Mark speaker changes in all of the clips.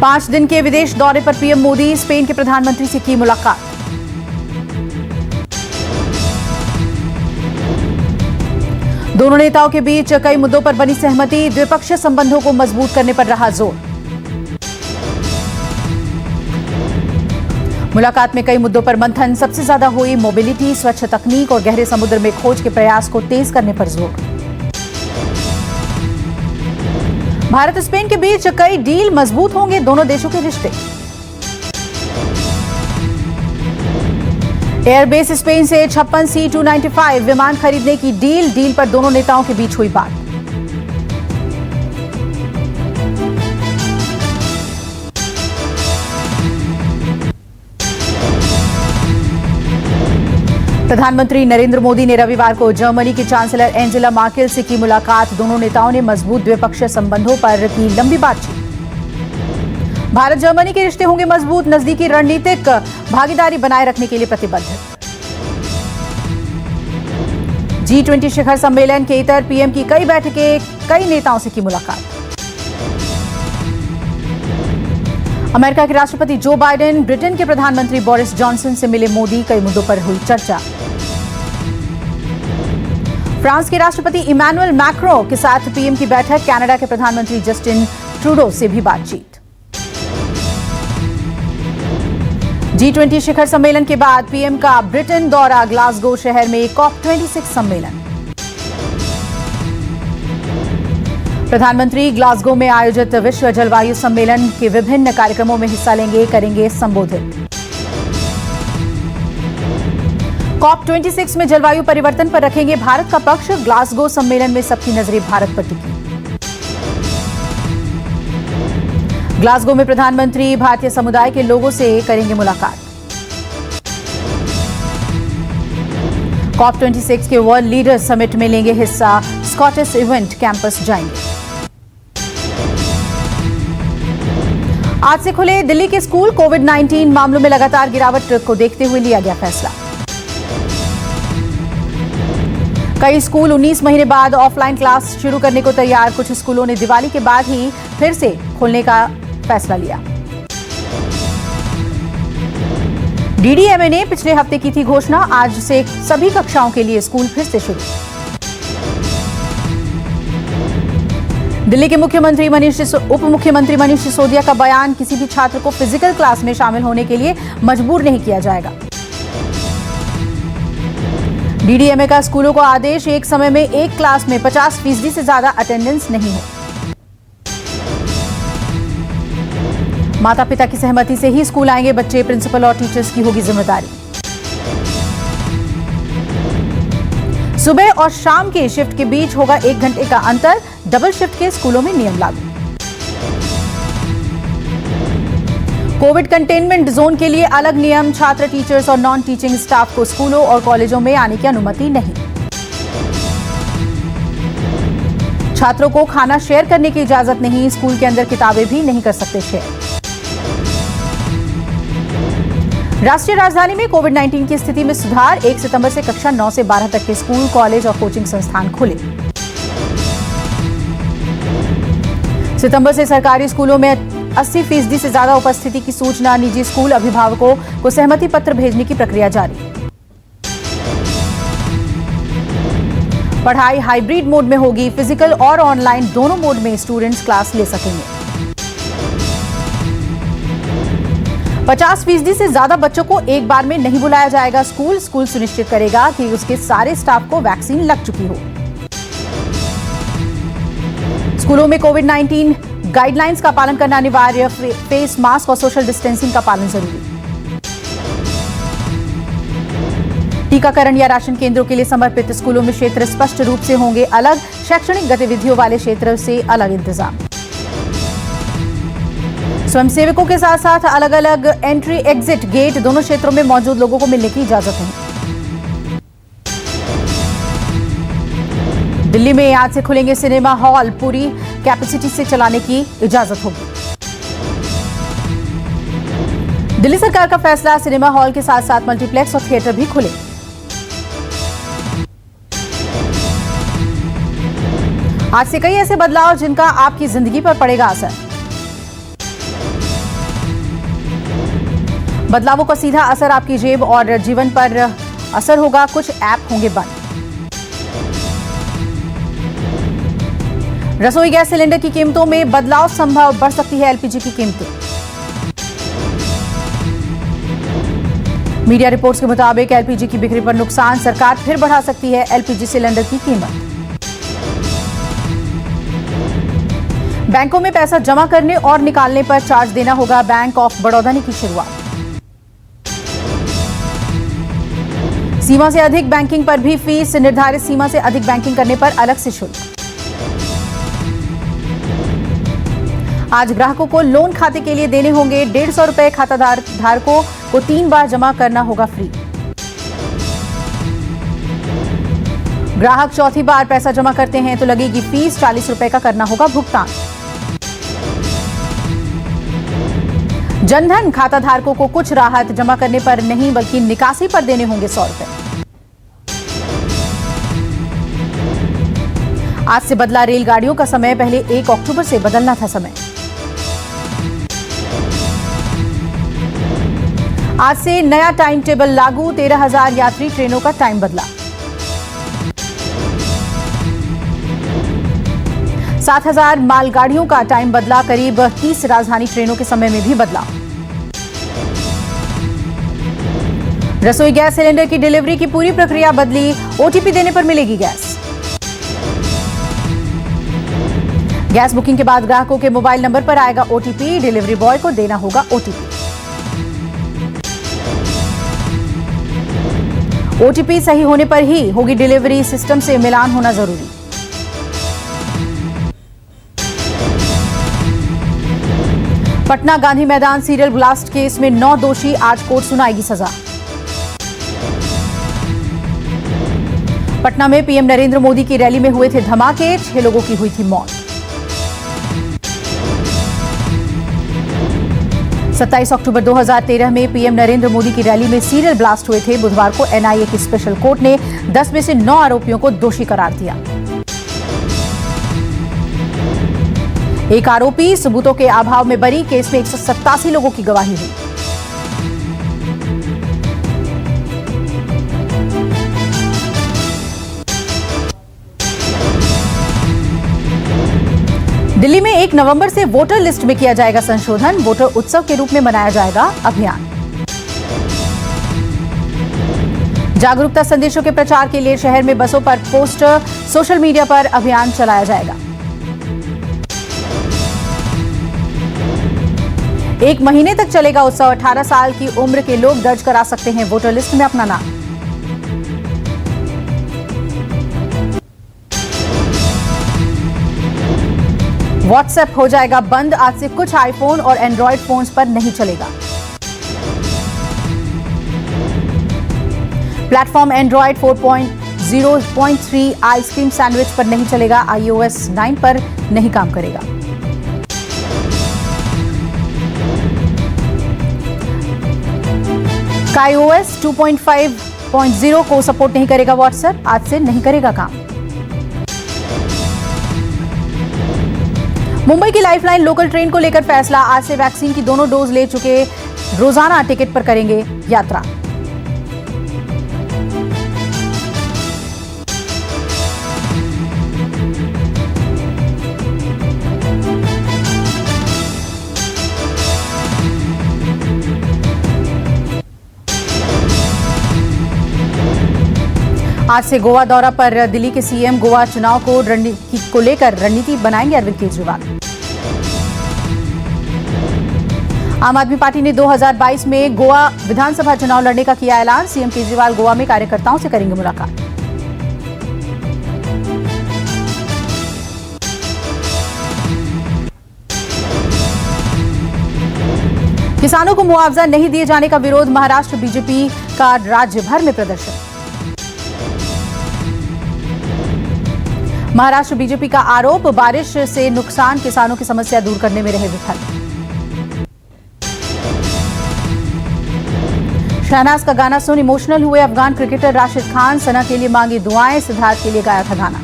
Speaker 1: 5 दिन के विदेश दौरे पर पीएम मोदी स्पेन के प्रधानमंत्री से की मुलाकात। दोनों नेताओं के बीच कई मुद्दों पर बनी सहमति, द्विपक्षीय संबंधों को मजबूत करने पर रहा जोर। मुलाकात में कई मुद्दों पर मंथन, सबसे ज्यादा हुई मोबिलिटी, स्वच्छ तकनीक और गहरे समुद्र में खोज के प्रयास को तेज करने पर जोर। भारत स्पेन के बीच कई डील, मजबूत होंगे दोनों देशों के रिश्ते। एयरबेस स्पेन से 56 C-295 विमान खरीदने की डील पर दोनों नेताओं के बीच हुई बात। प्रधानमंत्री नरेंद्र मोदी ने रविवार को जर्मनी की चांसलर एंजेला मार्केल से की मुलाकात। दोनों नेताओं ने मजबूत द्विपक्षीय संबंधों पर की लंबी बातचीत। भारत जर्मनी के रिश्ते होंगे मजबूत, नजदीकी रणनीतिक भागीदारी बनाए रखने के लिए प्रतिबद्ध। G20 शिखर सम्मेलन के इतर पीएम की कई बैठकें, कई नेताओं से की मुलाकात। अमेरिका के राष्ट्रपति जो बाइडेन, ब्रिटेन के प्रधानमंत्री बोरिस जॉनसन से मिले मोदी, कई मुद्दों पर हुई चर्चा। फ्रांस के राष्ट्रपति इमैनुअल मैक्रों के साथ पीएम की बैठक, कनाडा के प्रधानमंत्री जस्टिन ट्रूडो से भी बातचीत। G20 शिखर सम्मेलन के बाद पीएम का ब्रिटेन दौरा, ग्लासगो शहर में COP26 सम्मेलन। प्रधानमंत्री ग्लासगो में आयोजित विश्व जलवायु सम्मेलन के विभिन्न कार्यक्रमों में हिस्सा लेंगे, करेंगे संबोधित। COP26 में जलवायु परिवर्तन पर रखेंगे भारत का पक्ष, ग्लासगो सम्मेलन में सबकी नजरें भारत पर टिकी। ग्लासगो में प्रधानमंत्री भारतीय समुदाय के लोगों से करेंगे मुलाकात। COP26 के वर्ल्ड लीडर्स समिट में लेंगे हिस्सा, स्कॉटिश इवेंट कैंपस जाएंगे। आज से खुले दिल्ली के स्कूल, कोविड-19 मामलों में लगातार गिरावट को देखते हुए लिया गया फैसला। कई स्कूल 19 महीने बाद ऑफलाइन क्लास शुरू करने को तैयार, कुछ स्कूलों ने दिवाली के बाद ही फिर से खोलने का फैसला लिया। डीडीएमए ने पिछले हफ्ते की थी घोषणा, आज से सभी कक्षाओं के लिए स्कूल फिर से शुरू। दिल्ली के उप मुख्यमंत्री मनीष सिसोदिया का बयान, किसी भी छात्र को फिजिकल क्लास में शामिल होने के लिए मजबूर नहीं किया जाएगा। डीडीएमए का स्कूलों को आदेश, एक समय में एक क्लास में 50% से ज्यादा अटेंडेंस नहीं हो। माता पिता की सहमति से ही स्कूल आएंगे बच्चे, प्रिंसिपल और टीचर्स की होगी जिम्मेदारी। सुबह और शाम के शिफ्ट के बीच होगा 1 घंटे का अंतर, डबल शिफ्ट के स्कूलों में नियम लागू। कोविड कंटेनमेंट जोन के लिए अलग नियम, छात्र, टीचर्स और नॉन टीचिंग स्टाफ को स्कूलों और कॉलेजों में आने की अनुमति नहीं। छात्रों को खाना शेयर करने की इजाजत नहीं, स्कूल के अंदर किताबें भी नहीं कर सकते शेयर। राष्ट्रीय राजधानी में कोविड-19 की स्थिति में सुधार, 1 सितंबर से कक्षा 9 से 12 तक के स्कूल, कॉलेज और कोचिंग संस्थान खुले। सितंबर से सरकारी स्कूलों में 80% से ज्यादा उपस्थिति की सूचना, निजी स्कूल अभिभावकों को सहमति पत्र भेजने की प्रक्रिया जारी। पढ़ाई हाइब्रिड मोड में होगी, फिजिकल और ऑनलाइन दोनों मोड में स्टूडेंट्स क्लास ले सकेंगे। 50% से ज्यादा बच्चों को एक बार में नहीं बुलाया जाएगा स्कूल सुनिश्चित करेगा कि उसके सारे स्टाफ को वैक्सीन लग चुकी हो। स्कूलों में कोविड-19 गाइडलाइंस का पालन करना अनिवार्य, फेस मास्क और सोशल डिस्टेंसिंग का पालन जरूरी। टीकाकरण या राशन केंद्रों के लिए समर्पित स्कूलों में क्षेत्र स्पष्ट रूप से होंगे अलग, शैक्षणिक गतिविधियों वाले क्षेत्र से अलग इंतजाम। स्वयंसेवकों के साथ साथ अलग अलग एंट्री एग्जिट गेट, दोनों क्षेत्रों में मौजूद लोगों को मिलने की इजाजत है। दिल्ली में आज से खुलेंगे सिनेमा हॉल, पूरी कैपेसिटी से चलाने की इजाजत होगी। दिल्ली सरकार का फैसला, सिनेमा हॉल के साथ साथ मल्टीप्लेक्स और थिएटर भी खुले। आज से कई ऐसे बदलाव जिनका आपकी जिंदगी पर पड़ेगा असर। बदलावों का सीधा असर आपकी जेब और जीवन पर असर होगा, कुछ ऐप होंगे बंद। रसोई गैस सिलेंडर की कीमतों में बदलाव संभव, बढ़ सकती है एलपीजी की कीमतें। मीडिया रिपोर्ट्स के मुताबिक एलपीजी की बिक्री पर नुकसान, सरकार फिर बढ़ा सकती है एलपीजी सिलेंडर की कीमत। बैंकों में पैसा जमा करने और निकालने पर चार्ज देना होगा, बैंक ऑफ बड़ौदा ने की शुरुआत। सीमा से अधिक बैंकिंग पर भी फीस, निर्धारित सीमा से अधिक बैंकिंग करने पर अलग से शुल्क। आज ग्राहकों को लोन खाते के लिए देने होंगे 150 रुपए, खाता धारकों को 3 बार जमा करना होगा फ्री। ग्राहक चौथी बार पैसा जमा करते हैं तो लगेगी फीस, 40 रुपए का करना होगा भुगतान। जनधन खाता धारकों को कुछ राहत, जमा करने पर नहीं बल्कि निकासी पर देने होंगे 100 रुपए। आज से बदला रेलगाड़ियों का समय, पहले 1 अक्टूबर से बदलना था समय। आज से नया टाइम टेबल लागू, 13,000 यात्री ट्रेनों का टाइम बदला। 7,000 मालगाड़ियों का टाइम बदला, करीब 30 राजधानी ट्रेनों के समय में भी बदला। रसोई गैस सिलेंडर की डिलीवरी की पूरी प्रक्रिया बदली, ओटीपी देने पर मिलेगी गैस। गैस बुकिंग के बाद ग्राहकों के मोबाइल नंबर पर आएगा ओटीपी, डिलीवरी बॉय को देना होगा ओटीपी। ओटीपी सही होने पर ही होगी डिलीवरी, सिस्टम से मिलान होना जरूरी। पटना गांधी मैदान सीरियल ब्लास्ट केस में 9 दोषी, आज कोर्ट सुनाएगी सजा। पटना में पीएम नरेंद्र मोदी की रैली में हुए थे धमाके, 6 लोगों की हुई थी मौत। 27 अक्टूबर 2013 में पीएम नरेंद्र मोदी की रैली में सीरियल ब्लास्ट हुए थे। बुधवार को एनआईए की स्पेशल कोर्ट ने 10 में से 9 आरोपियों को दोषी करार दिया। एक आरोपी सबूतों के अभाव में बरी, केस में 187 लोगों की गवाही हुई। दिल्ली में 1 नवंबर से वोटर लिस्ट में किया जाएगा संशोधन, वोटर उत्सव के रूप में मनाया जाएगा अभियान। जागरूकता संदेशों के प्रचार के लिए शहर में बसों पर पोस्टर, सोशल मीडिया पर अभियान चलाया जाएगा। 1 महीने तक चलेगा उत्सव, 18 साल की उम्र के लोग दर्ज करा सकते हैं वोटर लिस्ट में अपना नाम। व्हाट्सएप हो जाएगा बंद, आज से कुछ आईफोन और एंड्रॉयड फोन्स पर नहीं चलेगा। प्लेटफॉर्म एंड्रॉयड 4.0.3 आइसक्रीम सैंडविच पर नहीं चलेगा, iOS 9 पर नहीं काम करेगा। iOS 2.5.0 को सपोर्ट नहीं करेगा व्हाट्सएप, आज से नहीं करेगा काम। मुंबई की लाइफलाइन लोकल ट्रेन को लेकर फैसला, आज से वैक्सीन की दोनों डोज ले चुके रोजाना टिकट पर करेंगे यात्रा। आज से गोवा दौरा पर दिल्ली के सीएम, गोवा चुनाव को लेकर रणनीति बनाएंगे अरविंद केजरीवाल। आम आदमी पार्टी ने 2022 में गोवा विधानसभा चुनाव लड़ने का किया ऐलान, सीएम केजरीवाल गोवा में कार्यकर्ताओं से करेंगे मुलाकात। किसानों को मुआवजा नहीं दिए जाने का विरोध, महाराष्ट्र बीजेपी का राज्य भर में प्रदर्शन। महाराष्ट्र बीजेपी का आरोप, बारिश से नुकसान, किसानों की समस्या दूर करने में रहे विफल। शहनाज का गाना सुन इमोशनल हुए अफगान क्रिकेटर राशिद खान, सना के लिए मांगी दुआएं, सिद्धार्थ के लिए गाया था गाना।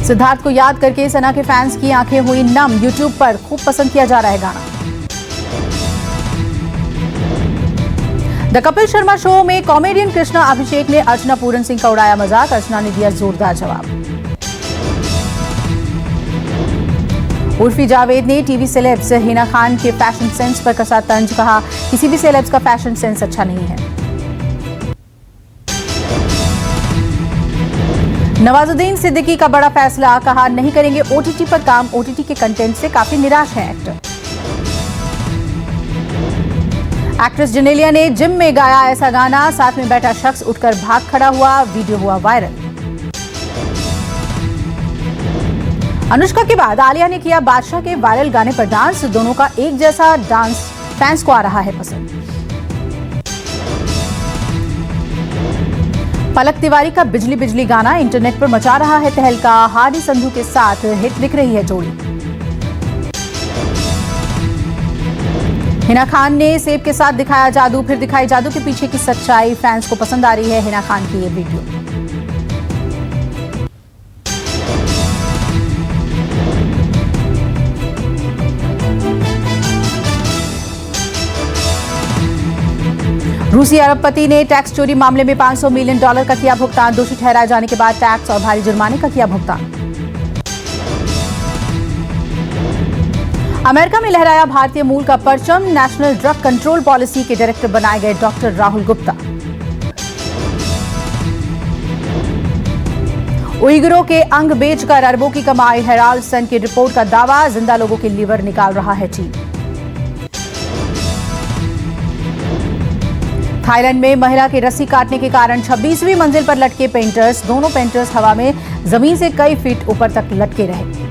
Speaker 1: सिद्धार्थ को याद करके सना के फैंस की आंखें हुई नम, यूट्यूब पर खूब पसंद किया जा रहा है गाना। द कपिल शर्मा शो में कॉमेडियन कृष्णा अभिषेक ने अर्चना पूरन सिंह का उड़ाया मजाक। अर्चना ने दिया जोरदार जवाब। उर्फी जावेद ने टीवी सेलेब्स हिना खान के फैशन सेंस पर कसा तंज। कहा, किसी भी सेलेब्स का फैशन सेंस अच्छा नहीं है। नवाजुद्दीन सिद्दीकी का बड़ा फैसला। कहा, नहीं करेंगे ओटीटी पर काम। ओटीटी के कंटेंट से काफी निराश है एक्टर। एक्ट्रेस जेनेलिया ने जिम में गाया ऐसा गाना, साथ में बैठा शख्स उठकर भाग खड़ा हुआ। वीडियो हुआ वायरल। अनुष्का के बाद आलिया ने किया बादशाह के वायरल गाने पर डांस। दोनों का एक जैसा डांस फैंस को आ रहा है पसंद। पलक तिवारी का बिजली बिजली गाना इंटरनेट पर मचा रहा है तहलका। हार्डी संधू के साथ हिट दिख रही है जोड़ी। हिना खान ने सेब के साथ दिखाया जादू, फिर दिखाई जादू के पीछे की सच्चाई। फैंस को पसंद आ रही है हिना खान की ये वीडियो। रूसी अरबपति ने टैक्स चोरी मामले में $500 मिलियन का किया भुगतान। दोषी ठहराए जाने के बाद टैक्स और भारी जुर्माने का किया भुगतान। अमेरिका में लहराया भारतीय मूल का परचम। नेशनल ड्रग कंट्रोल पॉलिसी के डायरेक्टर बनाए गए डॉक्टर राहुल गुप्ता। उइगरों के अंग बेचकर अरबों की कमाई। हेराल्ड सन की रिपोर्ट का दावा। जिंदा लोगों के लीवर निकाल रहा है चीन। थाईलैंड में महिला की रस्सी काटने के कारण 26वीं मंजिल पर लटके पेंटर्स। दोनों पेंटर्स हवा में जमीन से कई फीट ऊपर तक लटके रहे।